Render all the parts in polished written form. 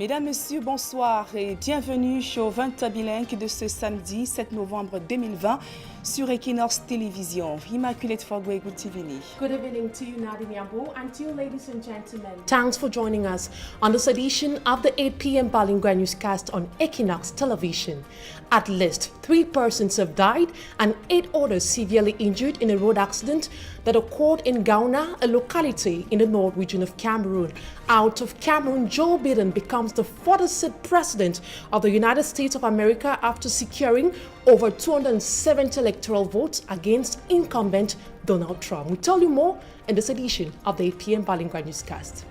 Mesdames, Messieurs, bonsoir et bienvenue au 20 bilingue de ce samedi 7 novembre 2020 sur Equinox Télévision. Immaculate Fogwe, good evening. Good evening to you, Nadia Nyambo, and to you, ladies and gentlemen. Thanks for joining us on this edition of the 8 p.m. bilingual newscast on Equinox Television. At least 3 persons have died and 8 others severely injured in a road accident that occurred in Gauna, a locality in the north region of Cameroon. Out of Cameroon, Joe Biden becomes the 46th president of the United States of America after securing over 270 electoral votes against incumbent Donald Trump. We tell you more in this edition of the 8 p.m. bilingual newscast.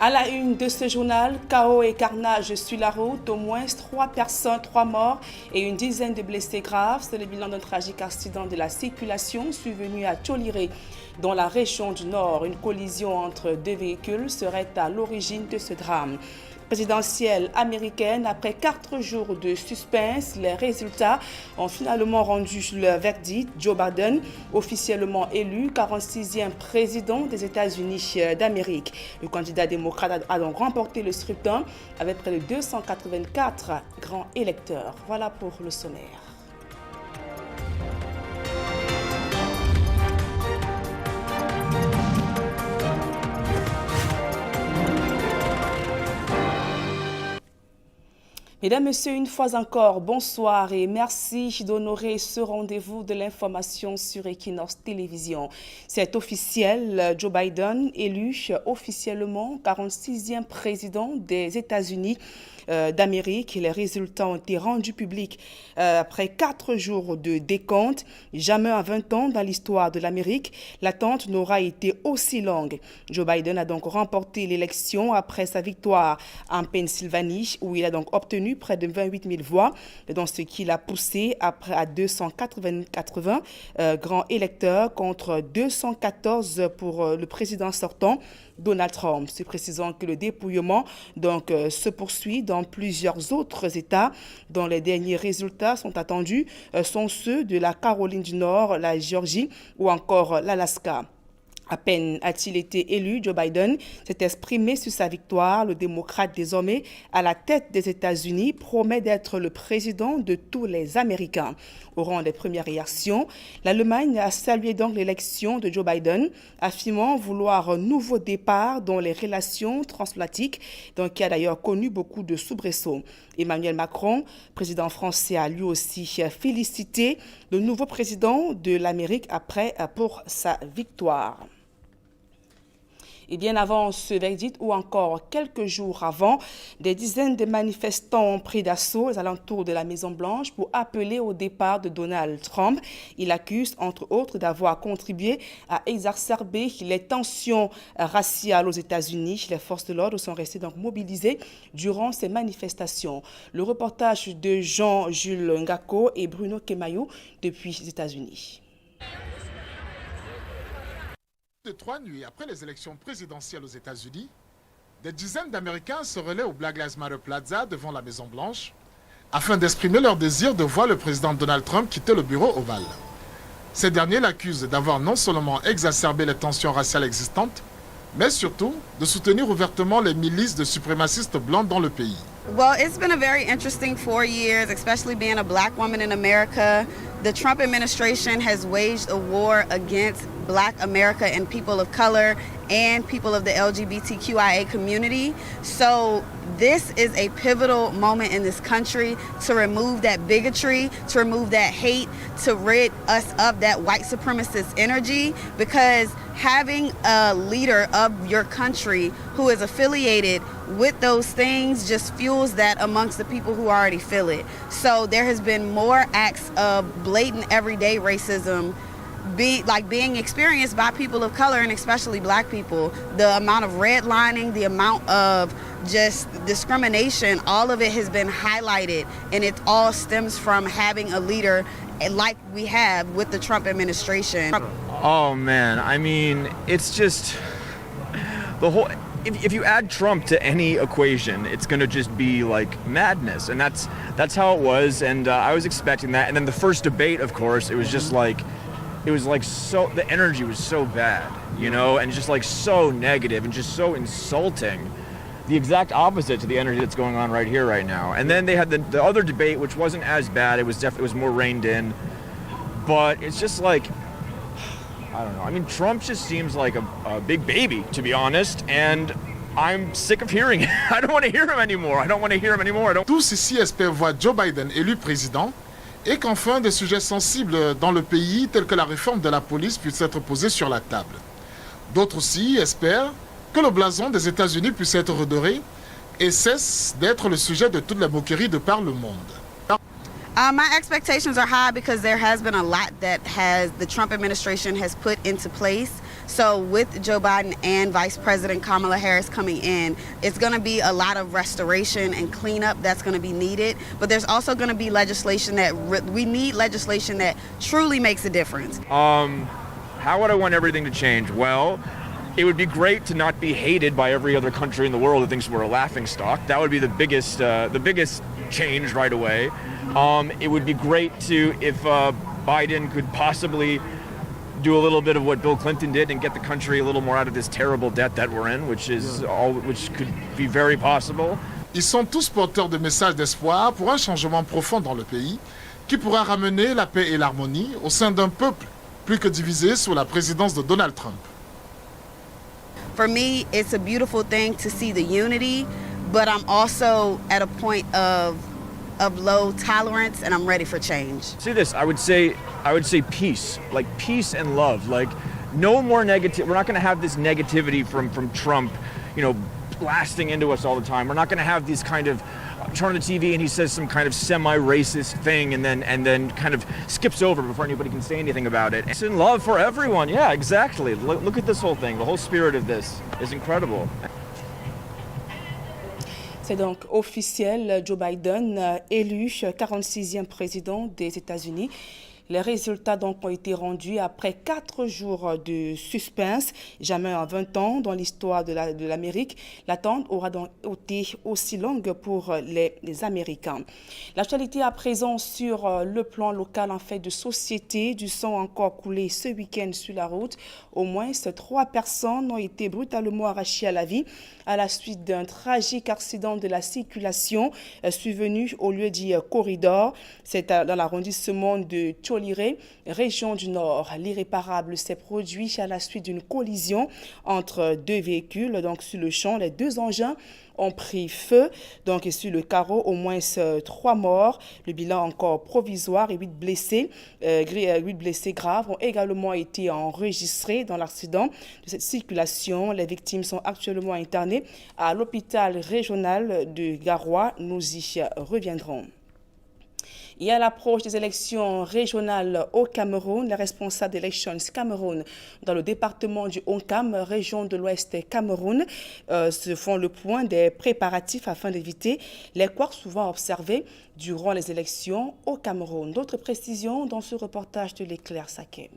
À la une de ce journal, chaos et carnage sur la route, au moins 3 personnes, 3 morts et une dizaine de blessés graves. C'est le bilan d'un tragique accident de la circulation survenu à Tcholiré, dans la région du Nord. Une collision entre 2 véhicules serait à l'origine de ce drame. Présidentielle américaine, après 4 jours de suspense, les résultats ont finalement rendu le verdict. Joe Biden, officiellement élu 46e président des États-Unis d'Amérique. Le candidat démocrate a donc remporté le scrutin avec près de 284 grands électeurs. Voilà pour le sommaire. Mesdames, Messieurs, une fois encore, bonsoir et merci d'honorer ce rendez-vous de l'information sur Equinox Télévision. C'est officiel, Joe Biden élu officiellement 46e président des États-Unis d'Amérique. Les résultats ont été rendus publics après 4 jours de décompte. Jamais à 20 ans dans l'histoire de l'Amérique, l'attente n'aura été aussi longue. Joe Biden a donc remporté l'élection après sa victoire en Pennsylvanie, où il a donc obtenu près de 28 000 voix, dans ce qui l'a poussé à 280 grands électeurs contre 214 pour le président sortant, Donald Trump. C'est précisant que le dépouillement se poursuit dans plusieurs autres États dont les derniers résultats sont attendus sont ceux de la Caroline du Nord, la Géorgie ou encore l'Alaska. À peine a-t-il été élu, Joe Biden s'est exprimé sur sa victoire. Le démocrate désormais à la tête des États-Unis promet d'être le président de tous les Américains. Au rang des premières réactions, l'Allemagne a salué donc l'élection de Joe Biden, affirmant vouloir un nouveau départ dans les relations transatlantiques, qui a d'ailleurs connu beaucoup de soubresauts. Emmanuel Macron, président français, a lui aussi félicité le nouveau président de l'Amérique pour sa victoire. Et bien avant ce verdict ou encore quelques jours avant, des dizaines de manifestants ont pris d'assaut aux alentours de la Maison-Blanche pour appeler au départ de Donald Trump. Il accuse entre autres d'avoir contribué à exacerber les tensions raciales aux États-Unis. Les forces de l'ordre sont restées donc mobilisées durant ces manifestations. Le reportage de Jean-Jules Ngako et Bruno Kemayou depuis les États-Unis. De 3 nuits après les élections présidentielles aux États-Unis, des dizaines d'Américains se relaient au Black Lives Matter Plaza devant la Maison-Blanche afin d'exprimer leur désir de voir le président Donald Trump quitter le bureau ovale. Ces derniers l'accusent d'avoir non seulement exacerbé les tensions raciales existantes, mais surtout de soutenir ouvertement les milices de suprémacistes blancs dans le pays. Well, it's been a very interesting 4 years, especially being a black woman in America. The Trump administration has waged a war against Black America and people of color and people of the LGBTQIA community. So this is a pivotal moment in this country to remove that bigotry, to remove that hate, to rid us of that white supremacist energy, because having a leader of your country who is affiliated with those things just fuels that amongst the people who already feel it. So there has been more acts of blatant everyday racism being experienced by people of color and especially black people. The amount of redlining, the amount of just discrimination, all of it has been highlighted, and it all stems from having a leader like we have with the Trump administration. Oh man, I mean, it's just the whole, if you add Trump to any equation, it's going to just be like madness, and that's how it was, and I was expecting that. And then the first debate, of course, it was just like, so, the energy was so bad, you know, and just like so negative and just so insulting. the exact opposite to the energy that's going on right here, right now. And then they had the other debate, which wasn't as bad. It was more reined in. But it's just like, I don't know. I mean, Trump just seems like a big baby, to be honest. And I'm sick of hearing it. I don't want to hear him anymore. I don't want to hear him anymore. Tous ici espèrent voir Joe Biden élu président et qu'enfin des sujets sensibles dans le pays, tels que la réforme de la police, puissent être posés sur la table. D'autres aussi espèrent que le blason des États-Unis puisse être redoré et cesse d'être le sujet de toute la moquerie de par le monde. My expectations are high because there has been a lot that the Trump administration has put into place. So with Joe Biden and Vice President Kamala Harris coming in, it's going to be a lot of restoration and cleanup that's going to be needed. But there's also going to be legislation we need legislation that truly makes a difference. How would I want everything to change? Well, it would be great to not be hated by every other country in the world that thinks we're a laughingstock. That would be the biggest change right away. It would be great if Biden could possibly do a little bit of what Bill Clinton did and get the country a little more out of this terrible debt that we're in, which could be very possible. Ils sont tous porteurs de messages d'espoir pour un changement profond dans le pays qui pourra ramener la paix et l'harmonie au sein d'un peuple plus que divisé sous la présidence de Donald Trump. For me, it's a beautiful thing to see the unity, but I'm also at a point of low tolerance and I'm ready for change. See this, I would say peace, like peace and love, like no more negative. We're not going to have this negativity from Trump, blasting into us all the time. We're not going to have these kind of turn on the TV and he says some kind of semi-racist thing and then kind of skips over before anybody can say anything about it. It's in love for everyone. Yeah, exactly. Look at this whole thing. The whole spirit of this is incredible. C'est donc officiel, Joe Biden élu 46e président des États-Unis. Les résultats donc ont été rendus après 4 jours de suspense. Jamais en 20 ans dans l'histoire de l'Amérique, l'attente aura donc été aussi longue pour les Américains. L'actualité à présent sur le plan local en fait de société. Du sang encore coulé ce week-end sur la route. Au moins 3 personnes ont été brutalement arrachées à la vie à la suite d'un tragique accident de la circulation survenu au lieu dit corridor. C'est dans l'arrondissement de Toliré, région du Nord. L'irréparable s'est produit à la suite d'une collision entre 2 véhicules. Donc sur le champ, les 2 engins ont pris feu. Donc sur le carreau, au moins 3 morts. Le bilan encore provisoire et 8 blessés. 8 blessés graves ont également été enregistrés dans l'accident de cette circulation. Les victimes sont actuellement internées à l'hôpital régional de Garoua. Nous y reviendrons. Et à l'approche des élections régionales au Cameroun, les responsables d'Elections Cameroun dans le département du Onkam, région de l'Ouest Cameroun, se font le point des préparatifs afin d'éviter les couacs souvent observés durant les élections au Cameroun. D'autres précisions dans ce reportage de l'Éclair Sakem.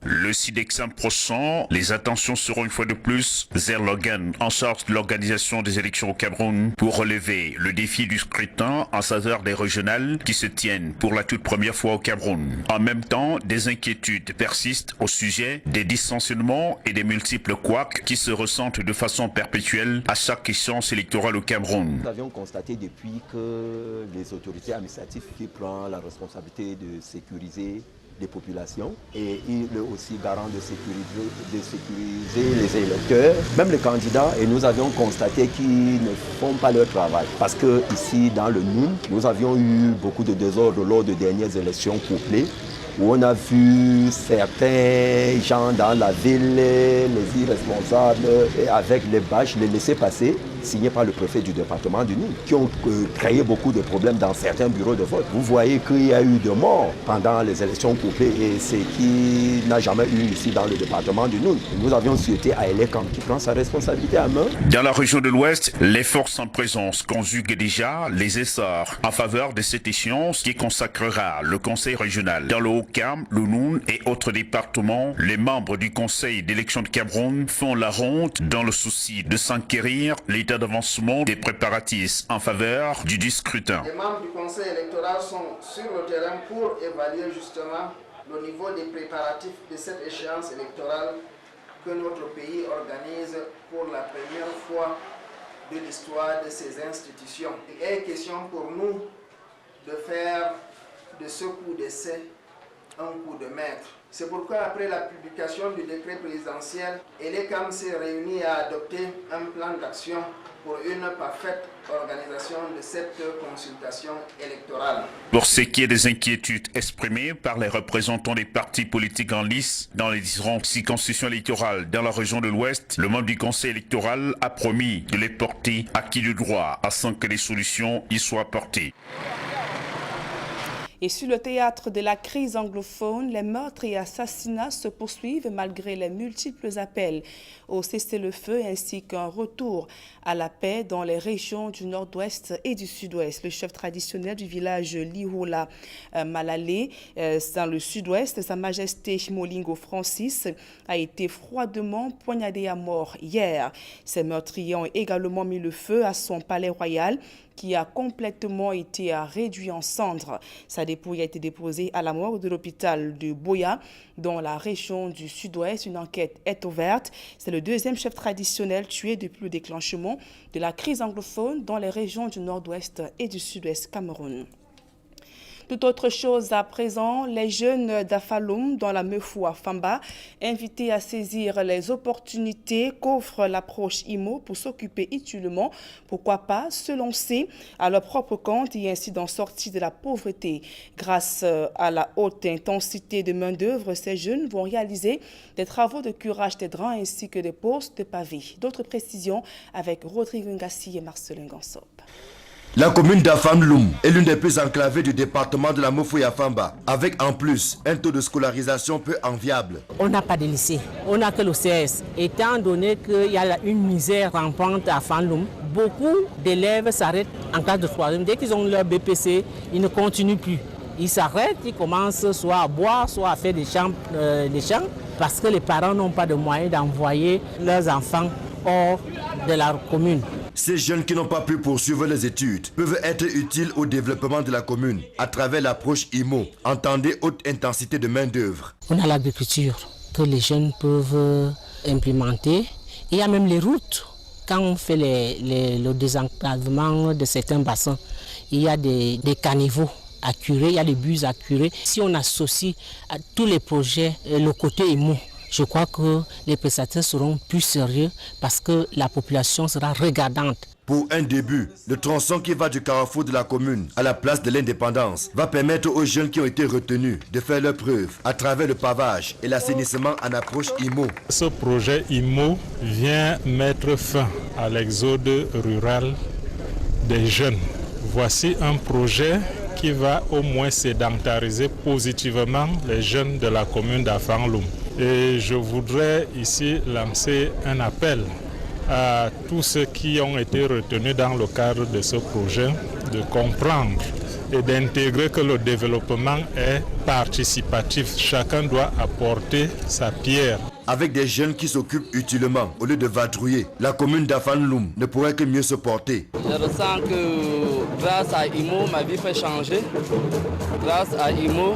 Le 6 décembre prochain, les attentions seront une fois de plus vers l'organe en charge de l'organisation des élections au Cameroun pour relever le défi du scrutin en faveur des régionales qui se tiennent pour la toute première fois au Cameroun. En même temps, des inquiétudes persistent au sujet des dysfonctionnements et des multiples couacs qui se ressentent de façon perpétuelle à chaque échéance électorale au Cameroun. Nous avions constaté depuis que les autorités administratives qui prennent la responsabilité de sécuriser des populations et il est aussi garant de sécuriser les électeurs, même les candidats, et nous avions constaté qu'ils ne font pas leur travail. Parce que ici, dans le Noun, nous avions eu beaucoup de désordre lors des dernières élections couplées, où on a vu certains gens dans la ville, les irresponsables, et avec les bâches, les laissés-passer, signés par le préfet du département du Noun, qui ont créé beaucoup de problèmes dans certains bureaux de vote. Vous voyez qu'il y a eu de morts pendant les élections couplées et ce qui n'a jamais eu ici dans le département du Noun. Nous avions souhaité à Elekam qui prend sa responsabilité à main. Dans la région de l'Ouest, les forces en présence conjuguent déjà les essors en faveur de cette échéance qui consacrera le conseil régional. Dans le Haut-Cam, le Noun et autres départements, les membres du conseil d'élection de Cameroun font la ronde dans le souci de s'enquérir l'état d'avancement des préparatifs en faveur du scrutin. Les membres du conseil électoral sont sur le terrain pour évaluer justement le niveau des préparatifs de cette échéance électorale que notre pays organise pour la première fois de l'histoire de ces institutions. Il est question pour nous de faire de ce coup d'essai un coup de maître. C'est pourquoi après la publication du décret présidentiel, l'ECAM s'est réuni à adopter un plan d'action pour une parfaite organisation de cette consultation électorale. Pour ce qui est des inquiétudes exprimées par les représentants des partis politiques en lice dans les différentes circonscriptions électorales dans la région de l'Ouest, le membre du Conseil électoral a promis de les porter à qui de droit afin que des solutions y soient apportées. Et sur le théâtre de la crise anglophone, les meurtres et assassinats se poursuivent malgré les multiples appels au cessez-le-feu ainsi qu'un retour à la paix dans les régions du nord-ouest et du sud-ouest. Le chef traditionnel du village Lihola Malale, dans le sud-ouest, Sa Majesté Molingo Francis, a été froidement poignardé à mort hier. Ces meurtriers ont également mis le feu à son palais royal, qui a complètement été réduit en cendres. Sa dépouille a été déposée à la morgue de l'hôpital de Boya, dans la région du sud-ouest. Une enquête est ouverte. C'est le deuxième chef traditionnel tué depuis le déclenchement de la crise anglophone dans les régions du nord-ouest et du sud-ouest Cameroun. Tout autre chose à présent, les jeunes d'Afaloum dans la Mefoua Famba, invités à saisir les opportunités qu'offre l'approche IMO pour s'occuper utilement, pourquoi pas se lancer à leur propre compte et ainsi d'en sortir de la pauvreté. Grâce à la haute intensité de main-d'œuvre, ces jeunes vont réaliser des travaux de curage des drains ainsi que des postes de pavés. D'autres précisions avec Rodrigue Ngassi et Marcelin Gansop. La commune d'Afamloum est l'une des plus enclavées du département de la Mofouya-Famba, avec en plus un taux de scolarisation peu enviable. On n'a pas de lycée, on n'a que l'OCS. Étant donné qu'il y a une misère rampante à Afamloum, beaucoup d'élèves s'arrêtent en classe de 3e. Dès qu'ils ont leur BPC, ils ne continuent plus. Ils s'arrêtent, ils commencent soit à boire, soit à faire des champs parce que les parents n'ont pas de moyens d'envoyer leurs enfants hors de leur commune. Ces jeunes qui n'ont pas pu poursuivre les études peuvent être utiles au développement de la commune à travers l'approche IMO, entendez haute intensité de main-d'œuvre. On a l'agriculture que les jeunes peuvent implémenter. Il y a même les routes. Quand on fait le désenclavement de certains bassins, il y a des caniveaux à curer, il y a des bus à curer. Si on associe à tous les projets le côté IMO, je crois que les prestataires seront plus sérieux parce que la population sera regardante. Pour un début, le tronçon qui va du carrefour de la commune à la place de l'Indépendance va permettre aux jeunes qui ont été retenus de faire leurs preuves à travers le pavage et l'assainissement en approche IMO. Ce projet IMO vient mettre fin à l'exode rural des jeunes. Voici un projet qui va au moins sédentariser positivement les jeunes de la commune d'Afamloum. Et je voudrais ici lancer un appel à tous ceux qui ont été retenus dans le cadre de ce projet de comprendre et d'intégrer que le développement est participatif. Chacun doit apporter sa pierre. Avec des jeunes qui s'occupent utilement au lieu de vadrouiller, la commune d'Afamloum ne pourrait que mieux se porter. Je ressens que grâce à IMO, ma vie peut changer. Grâce à IMO,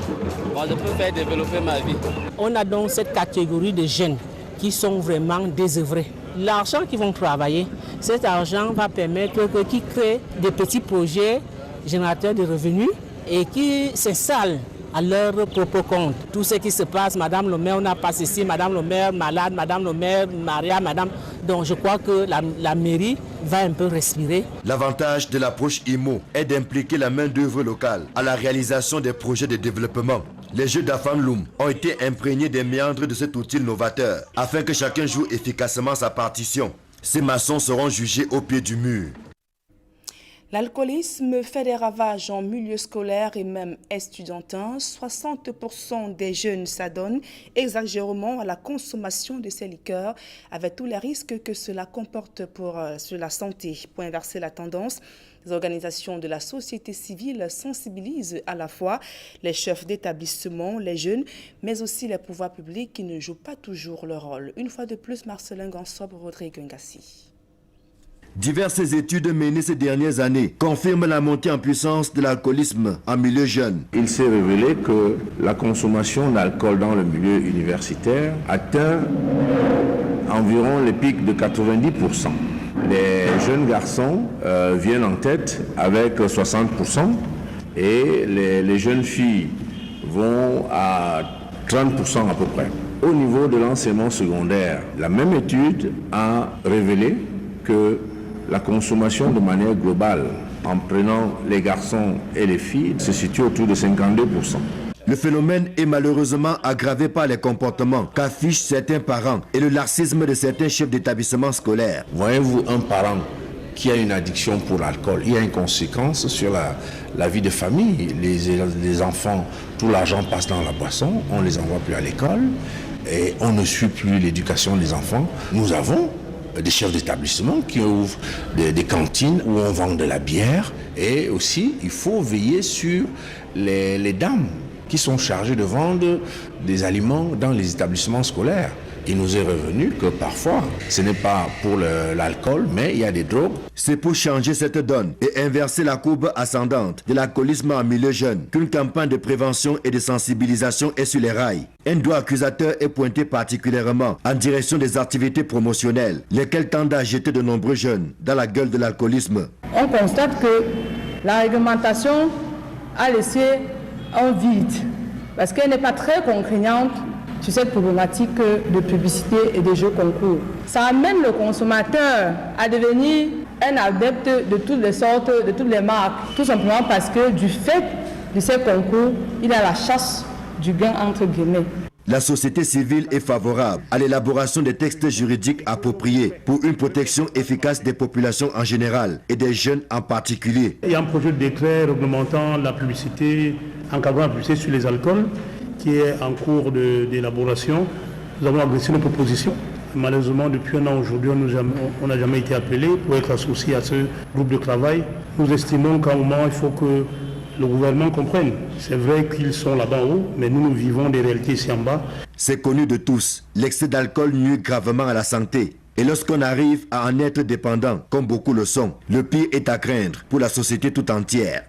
je peux faire développer ma vie. On a donc cette catégorie de jeunes qui sont vraiment désœuvrés. L'argent qu'ils vont travailler, cet argent va permettre qu'ils créent des petits projets générateurs de revenus et qui s'installent à leur propre compte. Tout ce qui se passe, Madame le maire, on n'a pas ceci, Madame le maire malade, Madame le maire Maria, Madame... Donc je crois que la mairie va un peu respirer. L'avantage de l'approche IMO est d'impliquer la main-d'œuvre locale à la réalisation des projets de développement. Les jeux d'Afamloum ont été imprégnés des méandres de cet outil novateur afin que chacun joue efficacement sa partition. Ces maçons seront jugés au pied du mur. L'alcoolisme fait des ravages en milieu scolaire et même estudiantin. 60% des jeunes s'adonnent exagérément à la consommation de ces liqueurs avec tous les risques que cela comporte sur la santé. Pour inverser la tendance, les organisations de la société civile sensibilisent à la fois les chefs d'établissement, les jeunes, mais aussi les pouvoirs publics qui ne jouent pas toujours leur rôle. Une fois de plus, Marcelin Gansop, Rodrigue Ngassi. Diverses études menées ces dernières années confirment la montée en puissance de l'alcoolisme en milieu jeune. Il s'est révélé que la consommation d'alcool dans le milieu universitaire atteint environ les pics de 90%. Les jeunes garçons viennent en tête avec 60% et les jeunes filles vont à 30% à peu près. Au niveau de l'enseignement secondaire, la même étude a révélé que la consommation de manière globale, en prenant les garçons et les filles, se situe autour de 52%. Le phénomène est malheureusement aggravé par les comportements qu'affichent certains parents et le laxisme de certains chefs d'établissement scolaire. Voyez-vous un parent qui a une addiction pour l'alcool, il y a une conséquence sur la vie de famille. Les enfants, tout l'argent passe dans la boisson, on ne les envoie plus à l'école et on ne suit plus l'éducation des enfants. Nous avons des chefs d'établissement qui ouvrent des cantines où on vend de la bière et aussi il faut veiller sur les dames qui sont chargés de vendre des aliments dans les établissements scolaires. Il nous est revenu que parfois, ce n'est pas pour l'alcool, mais il y a des drogues. C'est pour changer cette donne et inverser la courbe ascendante de l'alcoolisme en milieu jeune qu'une campagne de prévention et de sensibilisation est sur les rails. Un doigt accusateur est pointé particulièrement en direction des activités promotionnelles, lesquelles tendent à jeter de nombreux jeunes dans la gueule de l'alcoolisme. On constate que la réglementation a laissé un vide parce qu'elle n'est pas très contraignante sur cette problématique de publicité et de jeux concours. Ça amène le consommateur à devenir un adepte de toutes les sortes, de toutes les marques, tout simplement parce que du fait de ces concours, il a la chasse du gain entre guillemets. La société civile est favorable à l'élaboration des textes juridiques appropriés pour une protection efficace des populations en général et des jeunes en particulier. Il y a un projet de décret réglementant la publicité, encadrant la publicité sur les alcools qui est en cours d'élaboration. Nous avons adressé nos propositions. Malheureusement, depuis un an aujourd'hui, on n'a jamais été appelé pour être associé à ce groupe de travail. Nous estimons qu'à un moment, il faut que le gouvernement comprenne. C'est vrai qu'ils sont là-bas en haut, mais nous vivons des réalités ici en bas. C'est connu de tous. L'excès d'alcool nuit gravement à la santé. Et lorsqu'on arrive à en être dépendant, comme beaucoup le sont, le pire est à craindre pour la société tout entière.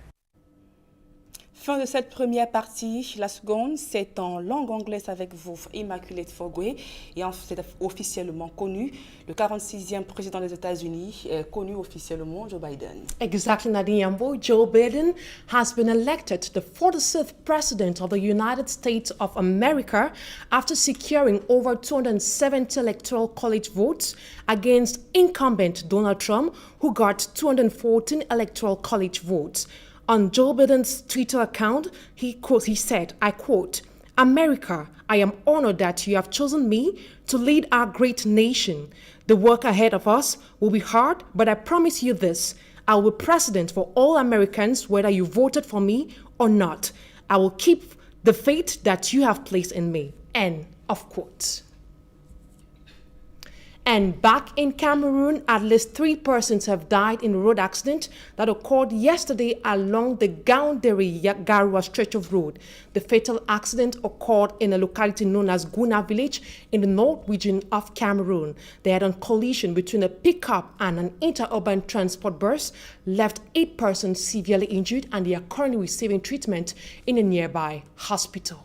Fin de cette première partie. La seconde, c'est en langue anglaise avec vous, Immaculate Fogwe. Et c'est officiellement connu. Le 46e président des États-Unis est connu officiellement, Joe Biden. Exactly, Nadine Yambo. Joe Biden has been elected the 46th president of the United States of America after securing over 270 electoral college votes against incumbent Donald Trump, who got 214 electoral college votes. On Joe Biden's Twitter account, he said, I quote, "America, I am honored that you have chosen me to lead our great nation. The work ahead of us will be hard, but I promise you this. I will be president for all Americans, whether you voted for me or not. I will keep the faith that you have placed in me." End of quote. And back in Cameroon, at least 3 persons have died in a road accident that occurred yesterday along the Gaoundéré-Garoua stretch of road. The fatal accident occurred in a locality known as Gouna village in the north region of Cameroon. The head-on collision between a pickup and an interurban transport bus left 8 persons severely injured, and they are currently receiving treatment in a nearby hospital.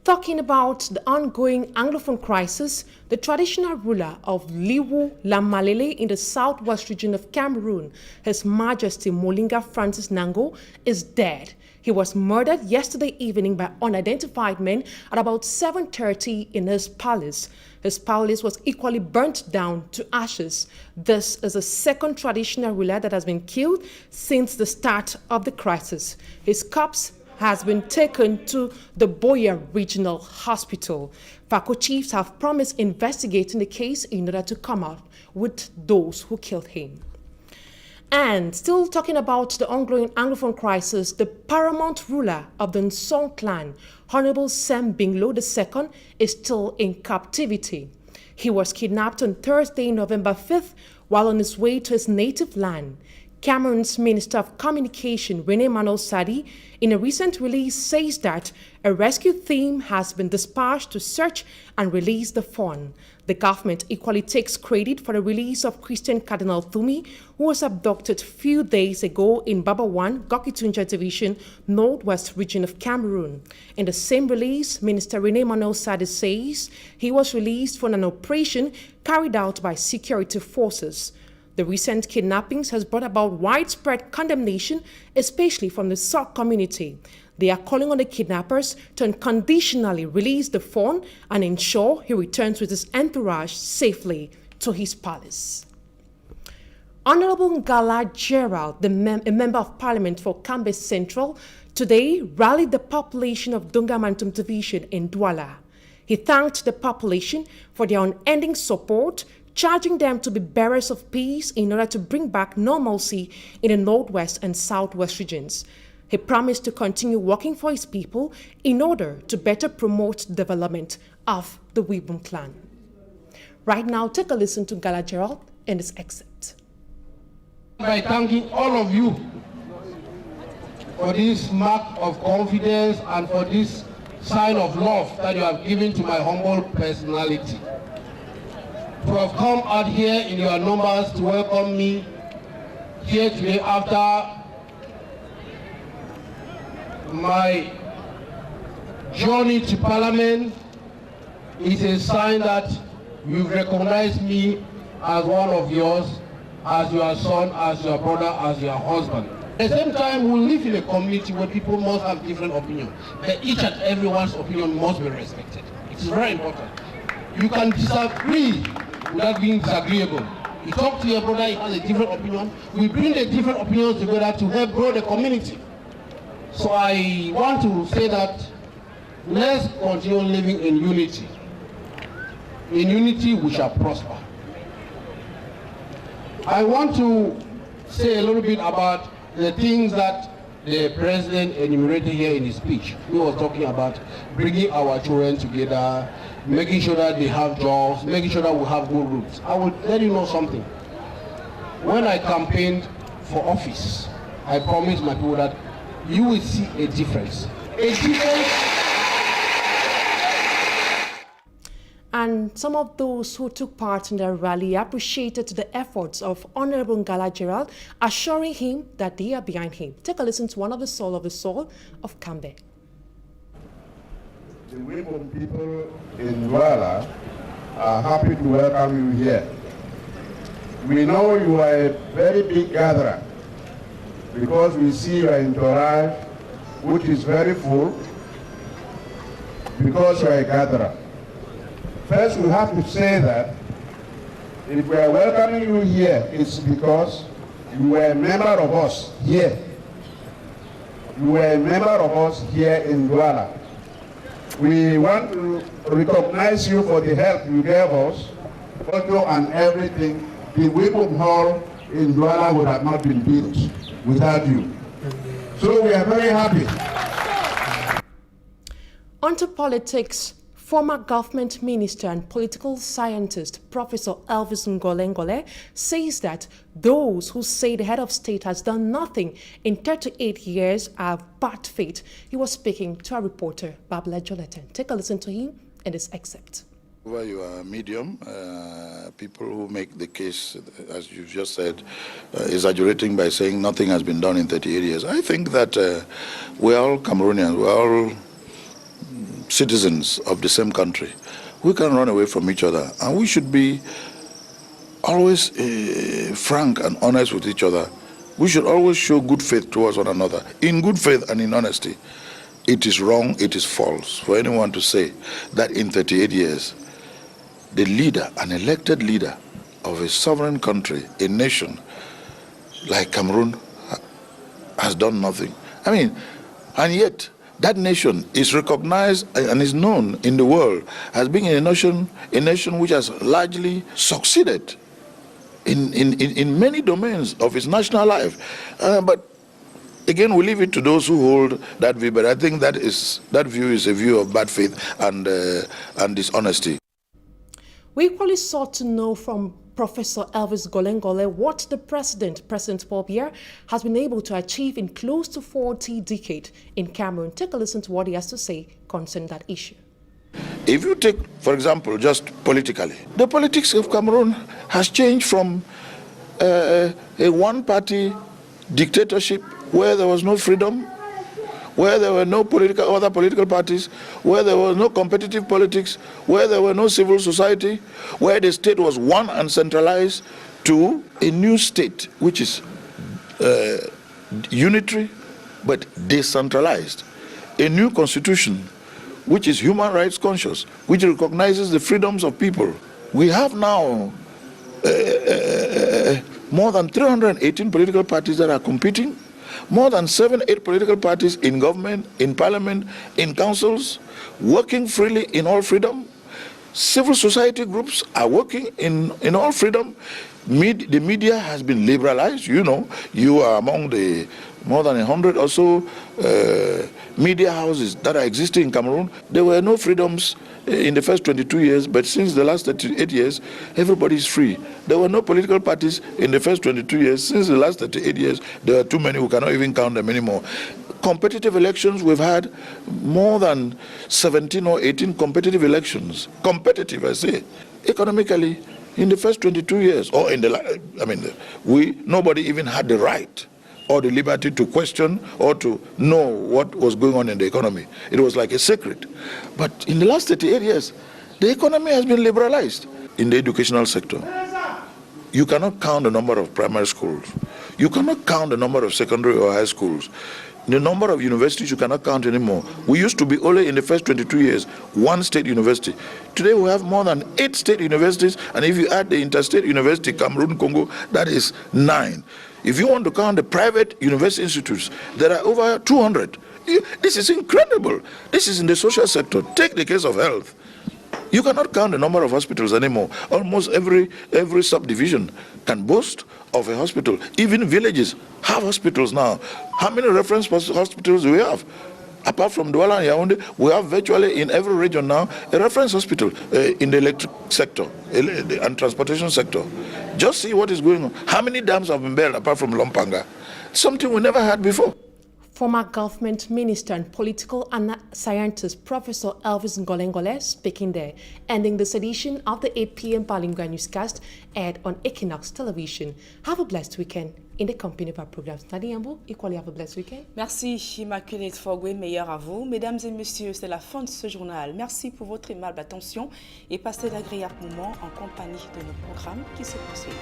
Talking about the ongoing Anglophone crisis, the traditional ruler of Liwu Lamalele in the southwest region of Cameroon, His Majesty Molinga Francis Nango, is dead. He was murdered yesterday evening by unidentified men at about 7:30 in his palace. His palace was equally burnt down to ashes. This is the second traditional ruler that has been killed since the start of the crisis. His corpse has been taken to the Boya Regional Hospital. Fako chiefs have promised investigating the case in order to come out with those who killed him. And still talking about the ongoing Anglophone crisis, the paramount ruler of the Nsong clan, Honorable Sam Binglo II, is still in captivity. He was kidnapped on Thursday, November 5th, while on his way to his native land. Cameroon's Minister of Communication, Rene Mano Sadi, in a recent release says that a rescue team has been dispatched to search and release the fawn. The government equally takes credit for the release of Christian Cardinal Thumi, who was abducted a few days ago in Babawan, Gokitunja Division, Northwest region of Cameroon. In the same release, Minister Rene Mano Sadi says he was released from an operation carried out by security forces. The recent kidnappings has brought about widespread condemnation, especially from the Sok community. They are calling on the kidnappers to unconditionally release the fawn and ensure he returns with his entourage safely to his palace. Honorable Ngala Gerald, a member of parliament for Kambe Central, today rallied the population of Dungamantum Division in Douala. He thanked the population for their unending support, charging them to be bearers of peace in order to bring back normalcy in the Northwest and Southwest regions. He promised to continue working for his people in order to better promote the development of the Wibum clan. Right now, take a listen to Ngala Gerald in this excerpt. By thanking all of you for this mark of confidence and for this sign of love that you have given to my humble personality. To have come out here in your numbers to welcome me here today after my journey to Parliament is a sign that you've recognized me as one of yours, as your son, as your brother, as your husband. At the same time, we live in a community where people must have different opinions, but each and everyone's opinion must be respected. It's very important. You can disagree without being disagreeable. You talk to your brother, he has a different opinion. We bring the different opinions together to help grow the community. So I want to say that let's continue living in unity. In unity, we shall prosper. I want to say a little bit about the things that the president enumerated here in his speech. He was talking about bringing our children together, making sure that they have jobs, making sure that we have good roads. I will let you know something. When I campaigned for office, I promised my people that you will see a difference. And some of those who took part in the rally appreciated the efforts of Honorable Ngala Gerald, assuring him that they are behind him. Take a listen to one of the soul of Kambe. The Wibum people in Douala are happy to welcome you here. We know you are a very big gatherer because we see your entourage, which is very full, because you are a gatherer. First, we have to say that if we are welcoming you here, it's because you were a member of us here. You were a member of us here in Douala. We want to recognize you for the help you gave us, photo and everything. The Wibum Hall in Douala would have not been built without you. So we are very happy. Onto politics. Former government minister and political scientist Professor Elvis Ngole says that those who say the head of state has done nothing in 38 years have bad faith. He was speaking to our reporter, Babla Joleton. Take a listen to him in this excerpt. Well, you are medium. People who make the case, as you've just said, exaggerating by saying nothing has been done in 38 years. I think that we're all Cameroonians, we're all citizens of the same country. We can run away from each other, and we should be always frank and honest with each other. We should always show good faith towards one another, in good faith and in honesty. It is wrong, it is false for anyone to say that in 38 years, the leader, an elected leader of a sovereign country, a nation like Cameroon, has done nothing. I mean, and yet, that nation is recognized and is known in the world as being a nation which has largely succeeded in many domains of its national life. But again, we leave it to those who hold that view. But I think that view is a view of bad faith and dishonesty. We equally sought to know from Professor Elvis Golengole what the President Paul Biya, has been able to achieve in close to 40 decades in Cameroon. Take a listen to what he has to say concerning that issue. If you take, for example, just politically, the politics of Cameroon has changed from a one-party dictatorship where there was no freedom, where there were no other political parties, where there was no competitive politics, where there were no civil society, where the state was one and centralized, to a new state which is unitary but decentralized. A new constitution which is human rights conscious, which recognizes the freedoms of people. We have now more than 318 political parties that are competing, more than 7-8 political parties in government, in parliament, in councils, working freely in all freedom. Civil society groups are working in all freedom. The media has been liberalized. You know, you are among the more than 100 or so media houses that are existing in Cameroon. There were no freedoms in the first 22 years, but since the last 38 years, everybody is free. There were no political parties in the first 22 years. Since the last 38 years, there are too many, we cannot even count them anymore. Competitive elections, we've had more than 17 or 18 competitive elections. Competitive, I say. Economically, in the first 22 years, or in the, nobody even had the right or the liberty to question or to know what was going on in the economy. It was like a secret. But in the last 38 years, the economy has been liberalized. In the educational sector, you cannot count the number of primary schools. You cannot count the number of secondary or high schools. The number of universities you cannot count anymore. We used to be only in the first 22 years, one state university. Today we have more than 8 state universities, and if you add the interstate university, Cameroon, Congo, that is 9. If you want to count the private university institutes, there are over 200. This is incredible. This is in the social sector. Take the case of health. You cannot count the number of hospitals anymore. Almost every subdivision can boast of a hospital. Even villages have hospitals now. How many reference hospitals do we have? Apart from Douala and Yaoundé, we have virtually in every region now a reference hospital in the electric sector and transportation sector. Just see what is going on. How many dams have been built apart from Lompanga? Something we never had before. Former government minister and political scientist Professor Elvis Golengole speaking there, ending this edition of the 8 p.m. bilingual newscast aired on Equinox Television. Have a blessed weekend in the company of our programs. Nadia Yambo, equally have a blessed weekend. Merci Immaculée Fogwe, meilleur à vous. Mesdames et messieurs, c'est la fin de ce journal. Merci pour votre aimable attention et passez d'agréables moments en compagnie de nos programmes qui se poursuivent.